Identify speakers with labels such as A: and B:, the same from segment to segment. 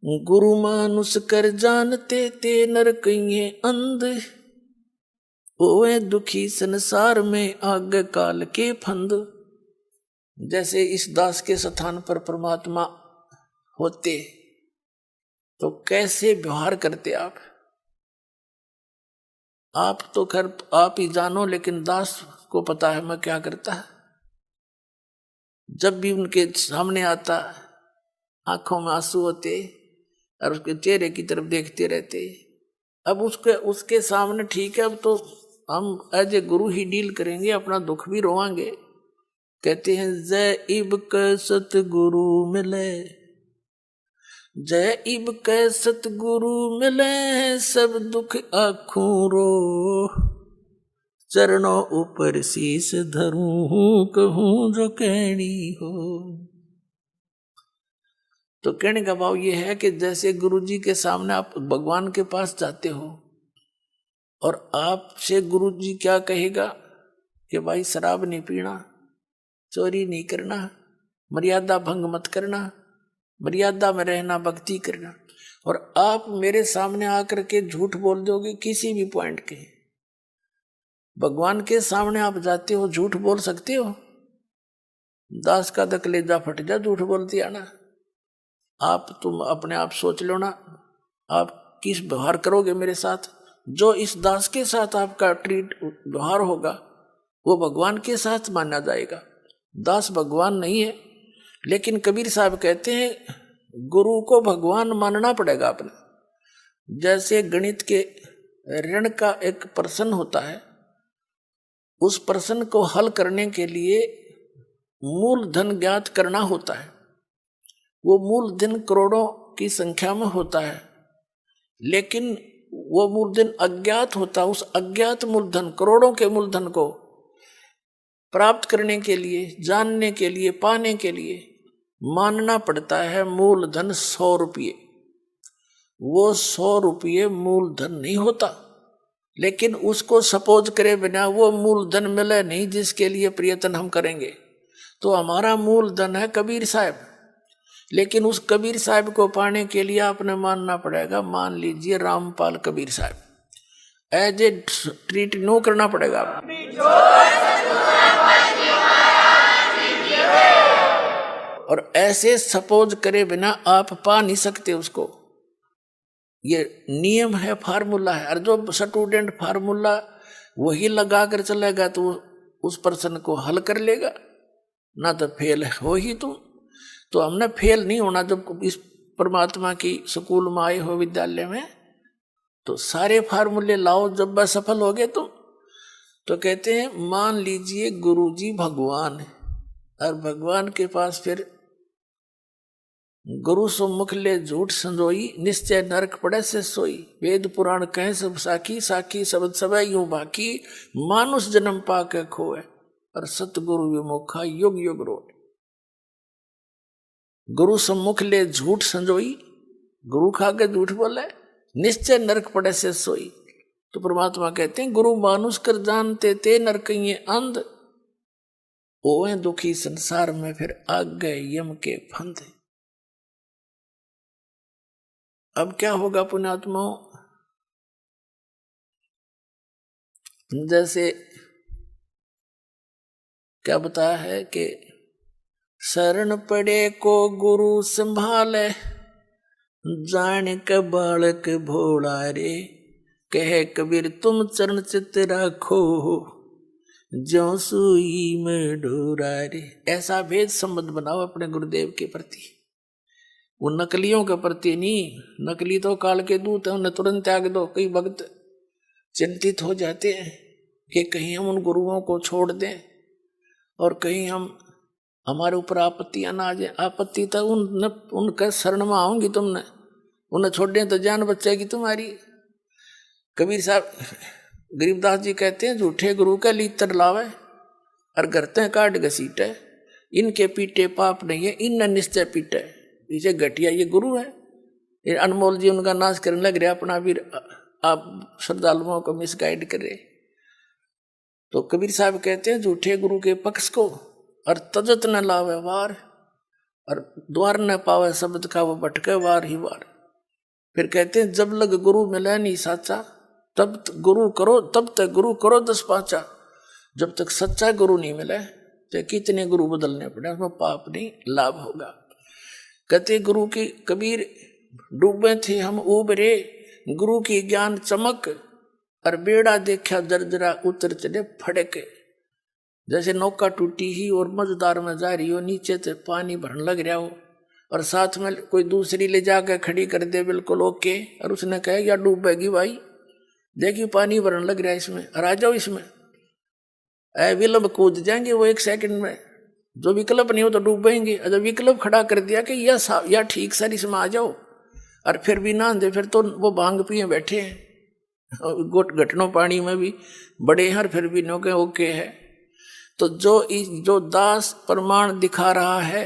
A: गुरु मानुष कर जानते ते नर कहिए अंध, ओए दुखी संसार में आगे काल के फंद। जैसे इस दास के स्थान पर परमात्मा होते तो कैसे व्यवहार करते आप तो खैर आप ही जानो, लेकिन दास को पता है मैं क्या करता है। जब भी उनके सामने आता आंखों में आंसू होते और उसके चेहरे की तरफ देखते रहते। अब उसके सामने ठीक है, अब तो हम as a Guru he deal करेंगे, अपना दुख भी रोवांगे। कहते हैं जय इब क सतगुरु मिले, जय इब क सतगुरु मिले, सब दुख आँखों रो, चरणों ऊपर शीस धरूं, कहूं जो कहनी हो। तो कहने का भाव ये है कि जैसे गुरु जी के सामने आप भगवान के पास जाते हो और आपसे गुरु जी क्या कहेगा कि भाई शराब नहीं पीना, चोरी नहीं करना, मर्यादा भंग मत करना, मर्यादा में रहना, भक्ति करना, और आप मेरे सामने आकर के झूठ बोल दोगे किसी भी पॉइंट के। भगवान के सामने आप जाते हो, झूठ बोल सकते हो? दास का तो कलेजा फट जा झूठ बोलती आना। तुम अपने आप सोच लो ना, आप किस व्यवहार करोगे मेरे साथ। जो इस दास के साथ आपका व्यवहार होगा वो भगवान के साथ माना जाएगा। दास भगवान नहीं है, लेकिन कबीर साहब कहते हैं गुरु को भगवान मानना पड़ेगा अपने। जैसे गणित के ऋण का एक प्रश्न होता है, उस प्रश्न को हल करने के लिए मूलधन ज्ञात करना होता है। वो मूलधन करोड़ों की संख्या में होता है, लेकिन वो मूलधन अज्ञात होता है। उस अज्ञात मूलधन, करोड़ों के मूलधन को प्राप्त करने के लिए, जानने के लिए, पाने के लिए मानना पड़ता है मूलधन 100 रुपये। वो 100 रुपये मूलधन नहीं होता, लेकिन उसको सपोज करे बिना वो मूलधन मिले नहीं जिसके लिए प्रयत्न हम करेंगे। तो हमारा मूलधन है कबीर साहब, लेकिन उस कबीर साहब को पाने के लिए आपने मानना पड़ेगा। मान लीजिए रामपाल कबीर साहब, एज ए ट्रीट नो करना पड़ेगा। और ऐसे सपोज करे बिना आप पा नहीं सकते उसको। ये नियम है, फार्मूला है। और जो स्टूडेंट फार्मूला वही लगा कर चलेगा तो उस प्रश्न को हल कर लेगा, ना तो फेल हो ही तुम। तो हमने फेल नहीं होना। जब इस परमात्मा की स्कूल में आए हो, विद्यालय में, तो सारे फार्मूले लाओ। जब बस सफल हो गए तुम, तो कहते हैं मान लीजिए गुरु जी भगवान है, और भगवान के पास फिर गुरु सम्मुख ले झूठ संजोई, निश्चय नरक पड़े से सोई। वेद पुराण कहे सब साखी, साखी शब्द सब यूं बाकी, मानुष जन्म पाके खोए, और सतगुरु विमुखा युग युग रोए। गुरु सम्मुख ले झूठ संजोई, गुरु खा के झूठ बोले, निश्चय नरक पड़े से सोई। तो परमात्मा कहते हैं गुरु मानुष कर जानते ते नर कहिए अंध, ओए दुखी संसार में फिर आग गए यम के फंद। अब क्या होगा पुण्यात्माओं, जैसे क्या बताया है कि शरण पड़े को गुरु संभाले, जान के बालक भोला रे, कहे कबीर तुम चरण चित राखो, ज्यों सुई में डोरा रे। ऐसा भेद संबंध बनाओ अपने गुरुदेव के प्रति, वो नकलियों के प्रति नहीं। नकली तो काल के दूत है, उन्हें तुरंत त्याग दो। कई भक्त चिंतित हो जाते हैं कि कहीं हम उन गुरुओं को छोड़ दें और कहीं हमारे ऊपर आपत्तियां ना आ जाए। आपत्ति तो उनके शरण में आओगी तुमने, उन्हें छोड़ दें तो जान बचेगी तुम्हारी। कबीर साहब गरीबदास जी कहते हैं झूठे गुरु का लीतर लावे और गरते काट घसीटे, इनके पीटे पाप नहीं है, इन निश्चय पीटे। पीछे घटिया ये गुरु है, ये अनमोल जी उनका नाश करने लग रहे, अपना भी आप श्रद्धालुओं को मिसगाइड करे। तो कबीर साहब कहते हैं झूठे गुरु के पक्ष को और तजत न लावे वार, और द्वार न पावे शब्द का वो भटके वार ही वार। फिर कहते हैं जब लग गुरु मिले नहीं साचा, तब गुरु करो, तब तक गुरु करो 10 पाचा। जब तक सच्चा गुरु नहीं मिले तो कितने गुरु बदलने पड़े, उसमें पाप नहीं लाभ होगा। कहते गुरु की कबीर डूबे थे हम उबरे, गुरु की ज्ञान चमक, और बेड़ा देखा जर्जरा उतर चले फड़के। जैसे नौका टूटी ही और मझदार में जा रही हो, नीचे से पानी भरने लग रहा हो और साथ में कोई दूसरी ले जाकर खड़ी कर दे बिल्कुल ओके, और उसने कहा या डूबेगी भाई, देखिए पानी भरने लग रहा है इसमें, और आ जाओ इसमें। विकल्प कूद जाएंगे वो 1 सेकंड में, जो विकल्प नहीं हो तो डूबेंगे। जब विकल्प खड़ा कर दिया कि या ठीक सर इसमें आ जाओ, और फिर भी ना दे, फिर तो वो भांग पिए बैठे हैं, घटनों पानी में भी बड़े हैं और फिर भी नो के ओके है। तो जो दास प्रमाण दिखा रहा है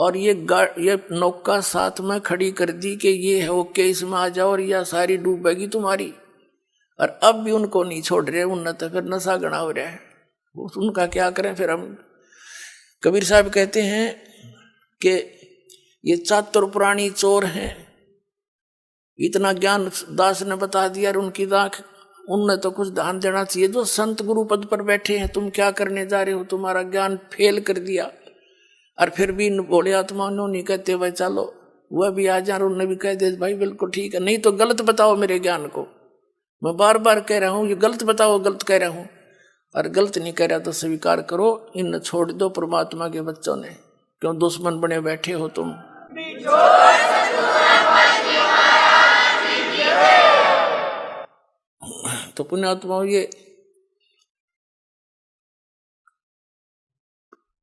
A: और ये नौका साथ में खड़ी कर दी कि ये है ओके इसमें आ जाओ, और यह सारी डूबेगी तुम्हारी, और अब भी उनको नहीं छोड़ रहे, उन तो फिर नशा गणा हो रहा है, उनका क्या करें फिर हम। कबीर साहब कहते हैं कि ये चातुर पुरानी चोर हैं, इतना ज्ञान दास ने बता दिया और उनकी आंख, उनने तो कुछ ध्यान देना चाहिए। जो संत गुरु पद पर बैठे हैं, तुम क्या करने जा रहे हो, तुम्हारा ज्ञान फेल कर दिया, और फिर भी बोले आत्मा नहीं कहते भाई चलो वह भी आ जा, उन्होंने भी कह दे भाई बिल्कुल ठीक है, नहीं तो गलत बताओ मेरे ज्ञान को, मैं बार बार कह रहा हूँ ये गलत बताओ, गलत कह रहा हूँ, और गलत नहीं कह रहा तो स्वीकार करो, इन छोड़ दो परमात्मा के बच्चों ने, क्यों दुश्मन बने बैठे हो तुम। तो पुण्यात्माओं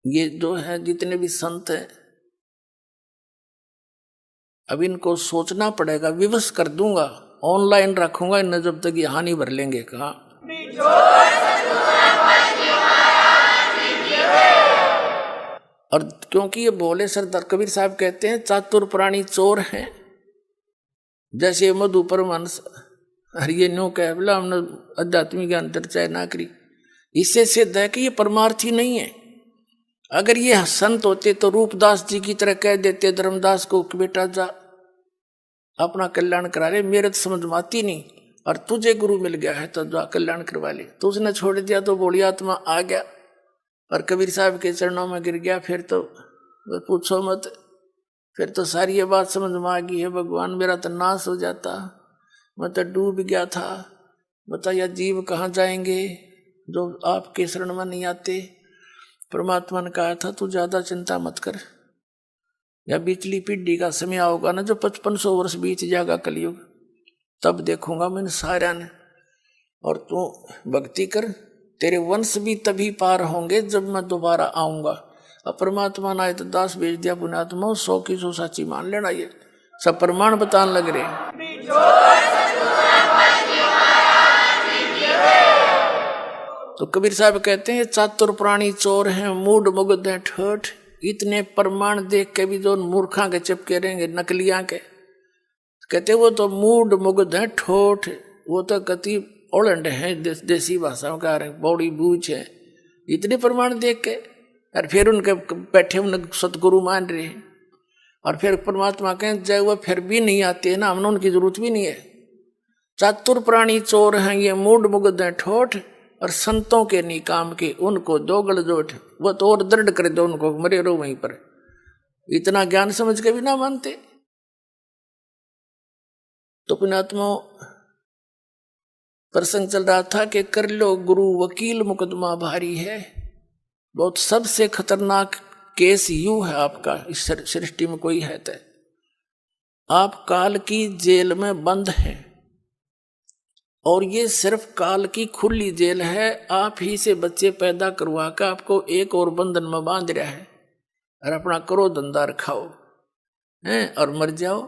A: ये जो है जितने भी संत हैं, अब इनको सोचना पड़ेगा, विवश कर दूंगा, ऑनलाइन रखूंगा इन्हें जब तक ये हानि भर लेंगे। कहा और क्योंकि ये बोले सरदार कबीर साहब कहते हैं चातुर प्राणी चोर हैं, जैसे मधु परमांस हरिये न्यो कह बोला हमने आध्यात्मिक ज्ञान चर्चा ना करी, इससे सिद्ध है कि ये परमार्थी नहीं है। अगर ये संत होते तो रूपदास जी की तरह कह देते धर्मदास को कि बेटा जा अपना कल्याण करा ले, मेरे तो समझ में आती नहीं, और तुझे गुरु मिल गया है तो जा कल्याण करवा ले। तो उसने छोड़ दिया तो बोली आत्मा आ गया और कबीर साहब के चरणों में गिर गया, फिर तो पूछो मत, फिर तो सारी ये बात समझ में आ गई है, भगवान मेरा तो नाश हो जाता, मैं तो डूब गया था, बताया जीव कहाँ जाएंगे जो आपके शरण में नहीं आते। परमात्मा ने कहा था तू ज्यादा चिंता मत कर, या बीचली पीढ़ी का समय आओगा ना जो 5500 वर्ष बीत जाएगा कलयुग, तब देखूंगा मैंने सारा ने, और तू भक्ति कर, तेरे वंश भी तभी पार होंगे जब मैं दोबारा आऊंगा। अब परमात्मा ने आए तो दास भेज दिया, पुण्यात्मा 100 की 100 साची मान लेना, ये सब प्रमाण बताने लग रहे। तो कबीर साहब कहते हैं चातुर प्राणी चोर हैं, मूड मुग्ध हैं ठोठ, इतने प्रमाण देख के भी जो मूर्खा के चिपके रहेंगे नकलियां के, कहते वो तो मूड मुग्ध हैं ठोठ, वो तो कति ओलंड है, देसी भाषा में कह रहे बौड़ी बूझ है, इतने प्रमाण देख के, और फिर उनके बैठे उन सतगुरु मान रहे हैं, और फिर परमात्मा कहें जय वो फिर भी नहीं आते ना, हमने उनकी जरूरत भी नहीं है। चातुर प्राणी चोर हैं ये, मूड मुग्ध हैं ठोठ, और संतों के नहीं काम के उनको दो गलजोट, वो तो और दृढ़ कर दो उनको, मरे रहो वहीं पर, इतना ज्ञान समझ के भी ना मानते। तो पुण्यात्मा प्रसंग चल रहा था कि कर लो गुरु वकील मुकदमा भारी है, बहुत सबसे खतरनाक केस यू है आपका इस सृष्टि में कोई है तो आप काल की जेल में बंद हैं, और ये सिर्फ काल की खुली जेल है, आप ही से बच्चे पैदा करवा कर आपको एक और बंधन में बांध रहा है, और अपना करो धंधा रखाओ हैं और मर जाओ,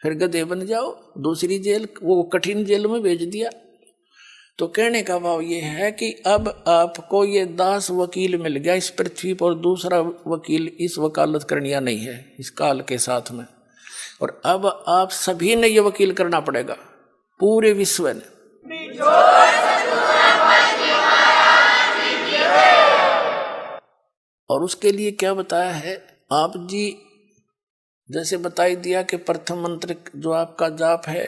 A: फिर गधे बन जाओ, दूसरी जेल वो कठिन जेल में भेज दिया। तो कहने का भाव ये है कि अब आपको ये दास वकील मिल गया इस पृथ्वी पर, दूसरा वकील इस वकालत करनिया नहीं है इस काल के साथ में, और अब आप सभी ने ये वकील करना पड़ेगा पूरे विश्व ने। और उसके लिए क्या बताया है आप जी जैसे बताई दिया कि प्रथम मंत्र जो आपका जाप है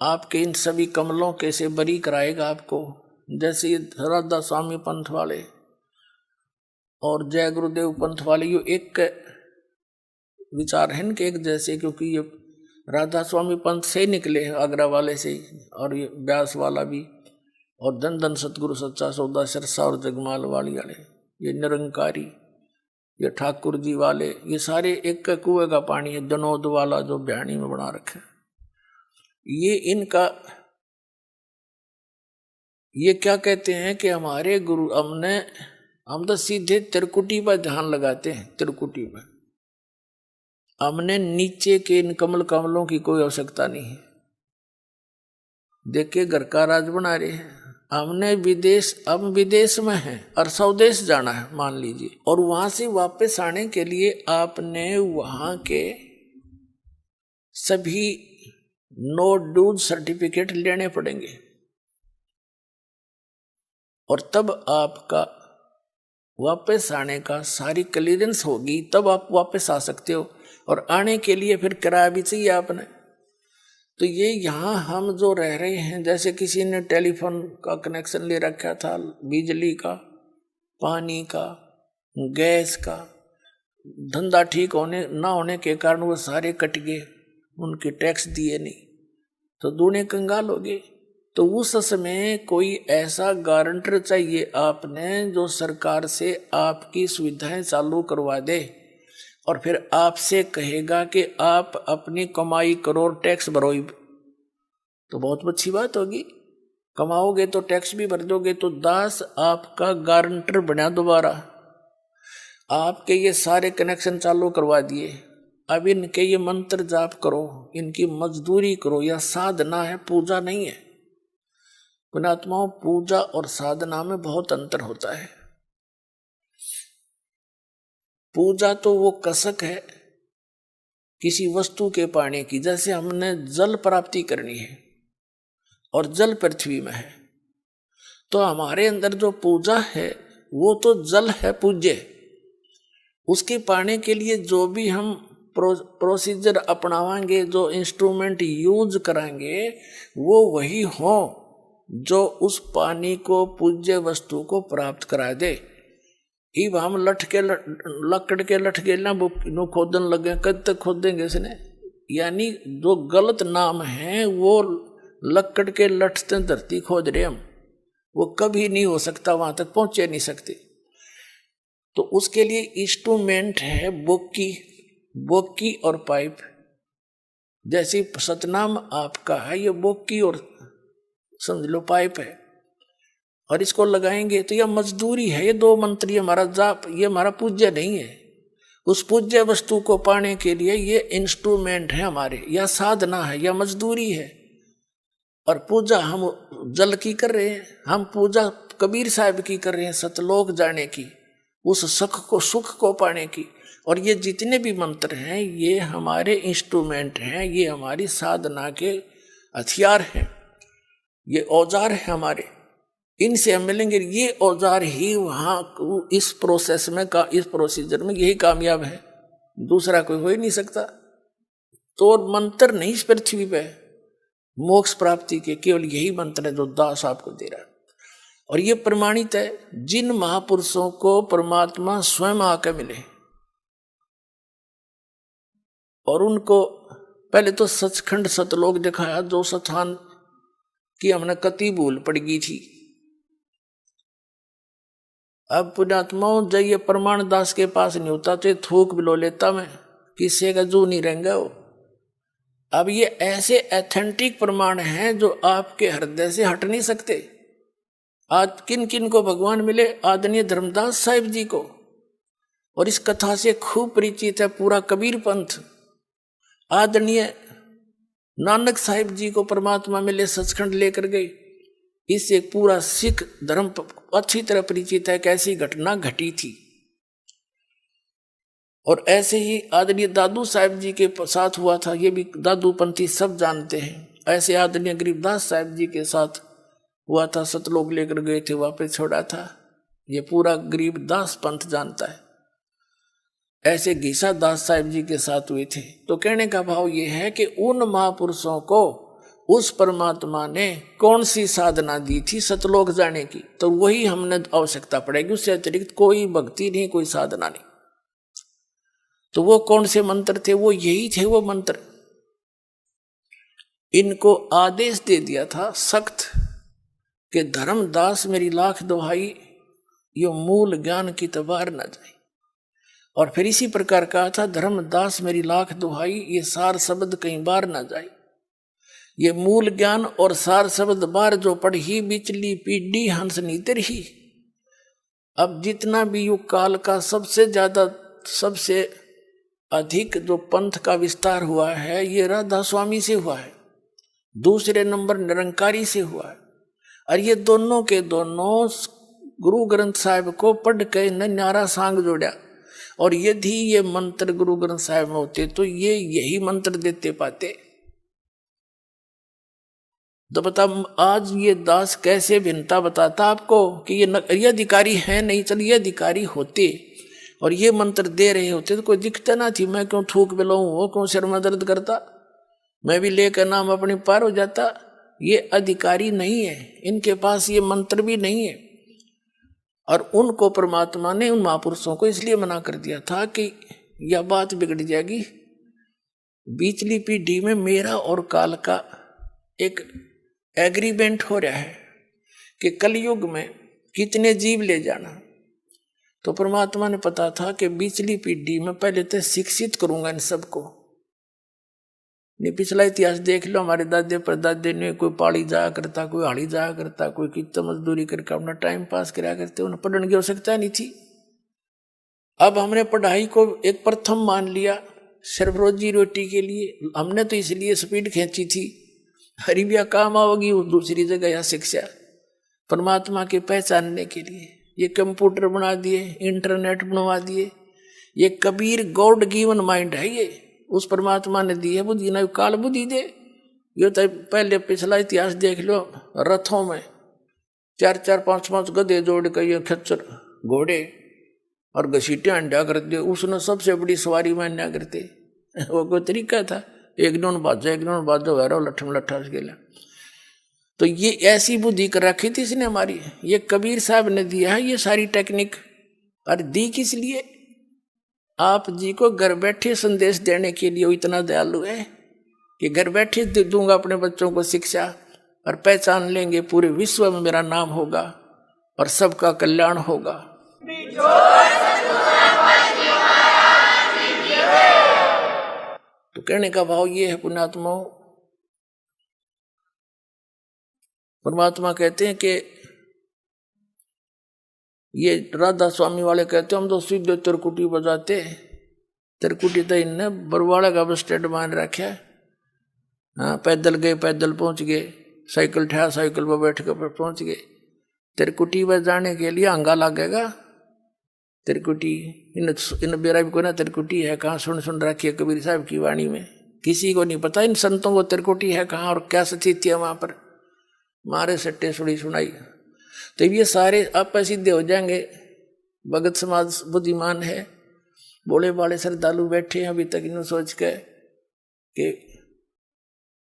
A: आपके इन सभी कमलों के से बरी कराएगा आपको। जैसे ये राधा स्वामी पंथ वाले और जय गुरुदेव पंथ वाले ये एक विचार है इनके एक जैसे, क्योंकि ये राधा स्वामी पंथ से ही निकले आगरा वाले से ही, और ये व्यास वाला भी, और धन धन सतगुरु सच्चा सौदा सिरसा और जगमाल वाली वाले, ये निरंकारी, ये ठाकुर जी वाले, ये सारे एक कुएं का पानी है। दनोद वाला जो बयानी में बना रखे, ये इनका ये क्या कहते हैं कि हमारे गुरु हम तो सीधे त्रिकुटी पर ध्यान लगाते हैं। त्रिकुटी पर हमने नीचे के इन कमल कमलों की कोई आवश्यकता नहीं है। देखिए घर का राज बना रहे हैं, हमने अब विदेश में है और स्वदेश जाना है मान लीजिए, और वहां से वापस आने के लिए आपने वहां के सभी नो ड्यूज सर्टिफिकेट लेने पड़ेंगे, और तब आपका वापस आने का सारी क्लियरेंस होगी, तब आप वापस आ सकते हो। और आने के लिए फिर किराया भी चाहिए आपने। तो ये यहाँ हम जो रह रहे हैं, जैसे किसी ने टेलीफोन का कनेक्शन ले रखा था, बिजली का, पानी का, गैस का, धंधा ठीक ना होने के कारण वो सारे कट गए, उनके टैक्स दिए नहीं, तो दूने कंगाल हो गए। तो उस समय कोई ऐसा गारंटर चाहिए आपने जो सरकार से आपकी सुविधाएं चालू करवा दे, और फिर आपसे कहेगा कि आप अपनी कमाई करो और टैक्स भरो। तो बहुत अच्छी बात होगी, कमाओगे तो टैक्स भी भर दोगे। तो दास आपका गारंटर बना दोबारा, आपके ये सारे कनेक्शन चालू करवा दिए। अब इनके ये मंत्र जाप करो, इनकी मजदूरी करो, या साधना है, पूजा नहीं है। पुण्यात्माओं, पूजा और साधना में बहुत अंतर होता है। पूजा तो वो कसक है किसी वस्तु के पाने की, जैसे हमने जल प्राप्ति करनी है और जल पृथ्वी में है, तो हमारे अंदर जो पूजा है वो तो जल है पूज्य। उसके पाने के लिए जो भी हम प्रोसीजर अपनावाएंगे, जो इंस्ट्रूमेंट यूज कराएंगे, वो वही हो जो उस पानी को, पूज्य वस्तु को प्राप्त करा दे। इब हम लकड़ के लठ के ना वो खोदन लगे, कब तक खोदेंगे इसने? यानी जो गलत नाम है वो लकड़ के लठ से धरती खोद रहे हम, वो कभी नहीं हो सकता, वहां तक पहुंचे नहीं सकते। तो उसके लिए इंस्ट्रूमेंट है बोकी और पाइप। जैसे सतनाम आपका है, ये बोकी और समझ लो पाइप है, और इसको लगाएंगे तो यह मजदूरी है। ये दो मंत्र, ये हमारा जाप, ये हमारा पूज्य नहीं है। उस पूज्य वस्तु को पाने के लिए ये इंस्ट्रूमेंट है हमारे, या साधना है, या मजदूरी है। और पूजा हम जल की कर रहे हैं, हम पूजा कबीर साहब की कर रहे हैं, सतलोक जाने की, उस सुख को पाने की। और ये जितने भी मंत्र हैं ये हमारे इंस्ट्रूमेंट हैं, ये हमारी साधना के हथियार हैं, ये औजार है हमारे। इनसे हम मिलेंगे, ये औजार ही वहाँ इस प्रोसेस में इस प्रोसीजर में यही कामयाब है, दूसरा कोई हो ही नहीं सकता। तो मंत्र नहीं इस पृथ्वी पे मोक्ष प्राप्ति के, केवल यही मंत्र है जो दास आपको दे रहा है। और ये प्रमाणित है, जिन महापुरुषों को परमात्मा स्वयं आकर मिले और उनको पहले तो सचखंड सतलोक दिखाया, जो स्थान की हमने कति भूल पड़ गई थी। अब पुण्यात्माओं, जब ये प्रमाण दास के पास नहीं होता तो थूक बिलो लेता मैं, किसी का जू नहीं रहेंगे वो। अब ये ऐसे एथेंटिक प्रमाण हैं जो आपके हृदय से हट नहीं सकते। आज किन किन को भगवान मिले? आदरणीय धर्मदास साहिब जी को, और इस कथा से खूब परिचित है पूरा कबीर पंथ। आदरणीय नानक साहिब जी को परमात्मा मिले, सचखंड लेकर गए। इससे पूरा सिख धर्म अच्छी तरह परिचित है, कैसी घटना घटी थी। और ऐसे ही आदरणीय दादू साहिब जी के साथ हुआ था, ये भी दादू पंथी सब जानते हैं। ऐसे आदरणीय गरीबदास साहिब जी के साथ हुआ था, सतलोक लेकर गए थे, वापस छोड़ा था, ये पूरा गरीबदास पंथ जानता है। ऐसे घीसा दास साहिब जी के साथ हुए थे। तो कहने का भाव ये है कि उन महापुरुषों को उस परमात्मा ने कौन सी साधना दी थी सतलोक जाने की, तो वही हमने आवश्यकता पड़ेगी, उससे अतिरिक्त कोई भक्ति नहीं, कोई साधना नहीं। तो वो कौन से मंत्र थे? वो यही थे वो मंत्र। इनको आदेश दे दिया था सख्त कि धर्मदास मेरी लाख दुहाई, यो मूल ज्ञान की तबार न जाए। और फिर इसी प्रकार कहा था, धर्मदास मेरी लाख दुहाई, ये सार शब्द कहीं बार ना जाए। ये मूल ज्ञान और सार शब्द बार जो पढ़ी, बिचली पीढ़ी हंस नीतर ही। अब जितना भी युग काल का सबसे ज्यादा सबसे अधिक जो पंथ का विस्तार हुआ है, ये राधा स्वामी से हुआ है। दूसरे नंबर निरंकारी से हुआ है। और ये दोनों के दोनों गुरु ग्रंथ साहिब को पढ़ के न्यारा सांग जोड़ा। और यदि ये मंत्र गुरु ग्रंथ साहिब में होते तो ये यही मंत्र देते पाते। तो बता आज ये दास कैसे भिन्नता बताता आपको कि ये अधिकारी है नहीं। चल ये अधिकारी होते और ये मंत्र दे रहे होते तो कोई दिक्कत ना थी। मैं क्यों थूक बिलाऊं, वो क्यों सिर में दर्द करता, मैं भी लेकर नाम अपनी पार हो जाता। ये अधिकारी नहीं है, इनके पास ये मंत्र भी नहीं है। और उनको परमात्मा ने, उन महापुरुषों को इसलिए मना कर दिया था कि यह बात बिगड़ जाएगी। बीचली पीढ़ी में मेरा और काल का एक एग्रीमेंट हो रहा है कि कलयुग में कितने जीव ले जाना। तो परमात्मा ने पता था कि बीचली पीढ़ी में पहले तो शिक्षित करूंगा इन सबको। नहीं पिछला इतिहास देख लो, हमारे दादे परदादे ने कोई पाड़ी जाया करता, कोई हाड़ी जाया करता, कोई कितना मजदूरी करके अपना टाइम पास कराया करते, उन्हें पढ़ने की आवश्यकता नहीं थी। अब हमने पढ़ाई को एक प्रथम मान लिया सिर्फ रोजी रोटी के लिए। हमने तो इसलिए स्पीड खींची थी, हरीबिया काम आओगी वो दूसरी जगह या शिक्षा परमात्मा के पहचानने के लिए। ये कंप्यूटर बना दिए, इंटरनेट बनवा दिए। ये कबीर गॉड गिवन माइंड है, ये उस परमात्मा ने दी है बुद्धि, ना काल बुद्धि दे। ये तो पहले पिछला इतिहास देख लो, रथों में 4-4 5-5 गधे जोड़ कर ये खच्चर घोड़े और घसीटे अंडा करते, उसने सबसे बड़ी सवारी में अन्या करते। वो कोई तरीका था, एक नोन बाजो वैरो लट्ठम लट्ठा गेला। तो ये ऐसी बुद्धि कर रखी थी इसने हमारी, ये कबीर साहब ने दिया है ये सारी टेक्निक। और दी किस लिए? आप जी को घर बैठे संदेश देने के लिए। वो इतना दयालु है कि घर बैठे दूंगा अपने बच्चों को शिक्षा, और पहचान लेंगे पूरे विश्व में मेरा नाम होगा और सबका कल्याण होगा। तो कहने का भाव ये है पुण्यात्माओं, परमात्मा कहते हैं कि ये राधा स्वामी वाले कहते हैं हम तो सीधे तिरकुटी बजाते। तिरकुटी तो इनने बरवाड़ा का बस स्टैंड मान रखा है। हाँ, पैदल गए पैदल पहुंच गए, साइकिल ठा साइकिल पर बैठ कर पहुंच गए। तिरकुटी बजाने के लिए अंगा लगेगा। तिरकुटी इन बेरा भी को ना तिरकुटी है कहाँ, सुन रखी है कबीर साहब की वाणी में। किसी को नहीं पता इन संतों को तिरकुटी है कहाँ और क्या स्थिति है वहां पर। मारे सट्टे सुड़ी सुनाई। तो ये सारे आप सिद्धे हो जाएंगे। भगत समाज बुद्धिमान है, बोले बाले श्रद्धालु बैठे हैं अभी तक इन्हों सोच के कि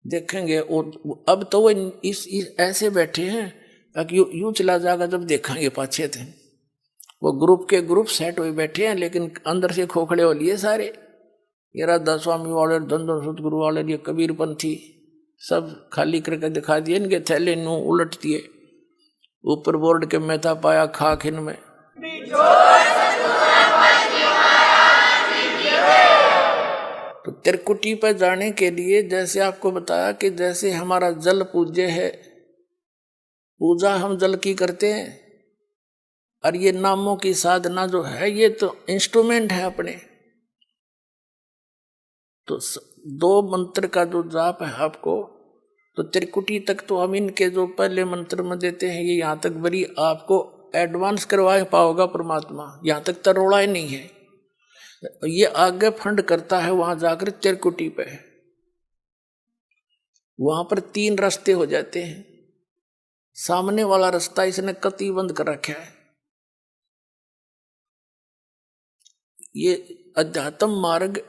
A: देखेंगे। और अब तो वो इस ऐसे बैठे हैं कि यूं चला जाएगा जब देखेंगे पाछे थे। वो ग्रुप के ग्रुप सेट हुए बैठे हैं, लेकिन अंदर से खोखड़े हो लिए सारे। ये राधा स्वामी वाले, धन सतगुरु वाले, ये कबीरपंथी सब खाली करके दिखा दिए। इनके थैले नू उलट दिए, ऊपर बोर्ड के मैं था पाया खाक इनमें। तो तिरकुटी पर जाने के लिए जैसे आपको बताया कि जैसे हमारा जल पूज्य है, पूजा हम जल की करते हैं, और ये नामों की साधना जो है ये तो इंस्ट्रूमेंट है अपने। तो 2 मंत्र का जो जाप है आपको, तो त्रिकुटी तक तो हम इनके जो पहले मंत्र में देते हैं ये यहाँ तक बड़ी आपको एडवांस करवा पाओगा परमात्मा। यहाँ तक तरोड़ा ही नहीं है, ये आगे फंड करता है वहां जाकर त्रिकुटी पे। वहां पर 3 रास्ते हो जाते हैं। सामने वाला रास्ता इसने कति बंद कर रखा है। ये अध्यात्म मार्ग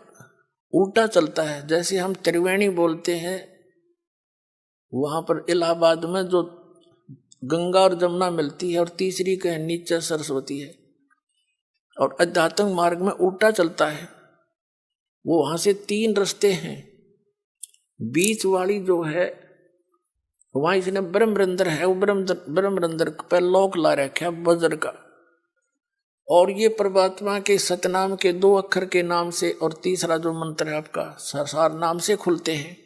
A: उल्टा चलता है। जैसे हम त्रिवेणी बोलते हैं, वहां पर इलाहाबाद में जो गंगा और जमुना मिलती है और तीसरी कहीं नीचे सरस्वती है, और अध्यात्म मार्ग में उल्टा चलता है। वो वहां से 3 रास्ते हैं, बीच वाली जो है वहां इसने ब्रह्मरंध्र है, वो ब्रह्मरंध्र पर लोक ला रखा वज्र का, और ये परमात्मा के सतनाम के 2 अक्षर के नाम से और तीसरा जो मंत्र है आपका सार नाम से खुलते हैं,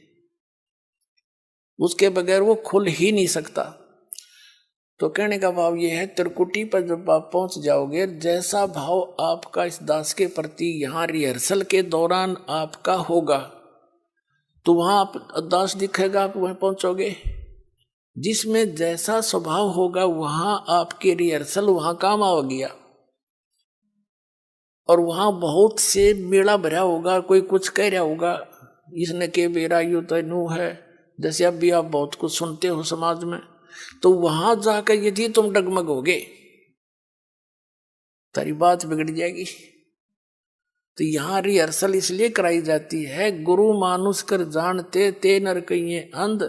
A: उसके बगैर वो खुल ही नहीं सकता। तो कहने का भाव ये है, त्रिकुटी पर जब आप पहुंच जाओगे, जैसा भाव आपका इस दास के प्रति यहाँ रिहर्सल के दौरान आपका होगा, तो वहां आप दास दिखेगा, आप वहां पहुंचोगे। जिसमें जैसा स्वभाव होगा वहां आपके रिहर्सल वहां काम आ गया, और वहां बहुत से मेला भरा होगा, कोई कुछ कह रहा होगा, इसने के बेरा यू तो नू है, जैसे अब भी आप बहुत कुछ सुनते हो समाज में। तो वहां जाकर यदि तुम डगमगोगे, तेरी बात बिगड़ जाएगी। तो यहां रिहर्सल इसलिए कराई जाती है, गुरु मानुष कर जानते ते नर कहिए अंध,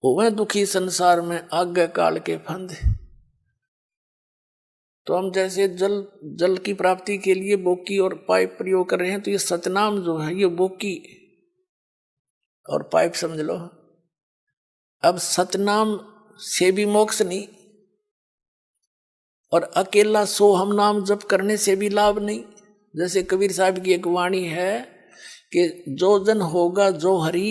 A: होवे दुखी संसार में आगे काल के फंद। तो हम जैसे जल की प्राप्ति के लिए बोकी और पाइप प्रयोग कर रहे हैं, तो ये सतनाम जो है ये बोकी और पाइप समझ लो। अब सतनाम से भी मोक्ष नहीं, और अकेला सोहम नाम जप करने से भी लाभ नहीं। जैसे कबीर साहब की एक वाणी है कि जो जन होगा जो हरि,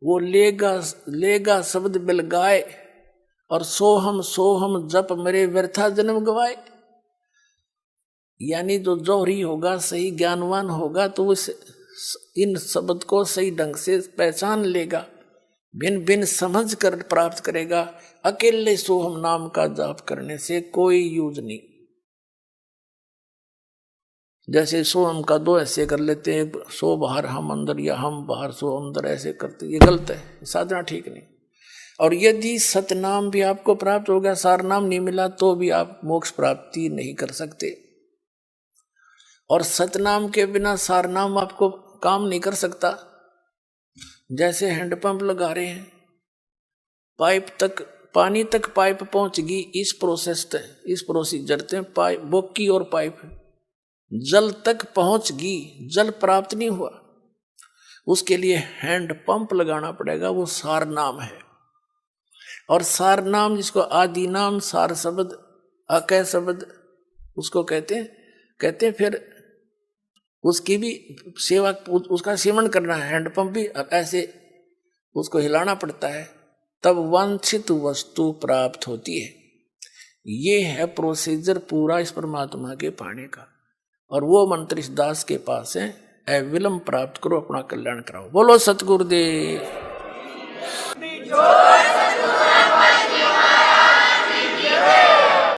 A: वो लेगा शब्द बिल गाए, और सोहम सोहम जप मेरे व्यर्था जन्म गवाए। यानी जो जौहरी होगा, सही ज्ञानवान होगा, तो वो इन शब्द को सही ढंग से पहचान लेगा, भिन्न भिन्न समझ कर प्राप्त करेगा। अकेले सोहम नाम का जाप करने से कोई यूज नहीं। जैसे सोहम का 2 ऐसे कर लेते हैं, सो बाहर हम अंदर, या हम बाहर सो अंदर, ऐसे करते, ये गलत है, साधना ठीक नहीं। और यदि सतनाम भी आपको प्राप्त हो गया, सार नाम नहीं मिला, तो भी आप मोक्ष प्राप्ति नहीं कर सकते। और सतनाम के बिना सार नाम आपको काम नहीं कर सकता। जैसे हैंडपंप लगा रहे हैं, पाइप तक पानी तक पाइप पहुंचगी, इस प्रोसीजर से पाइप बोकी और पाइप जल तक पहुंचगी, जल प्राप्त नहीं हुआ, उसके लिए हैंड पंप लगाना पड़ेगा, वो सार नाम है। और सार नाम, जिसको आदि नाम, सार शब्द, अकय शब्द उसको कहते हैं। फिर उसकी भी सेवा, उसका सेवन करना है। हैंडपंप भी ऐसे उसको हिलाना पड़ता है, तब वांछित वस्तु प्राप्त होती है। ये है प्रोसीजर पूरा इस परमात्मा के पाने का, और वो मंत्र इस दास के पास है, अविलंब प्राप्त करो, अपना कल्याण कराओ। बोलो सतगुरुदेव।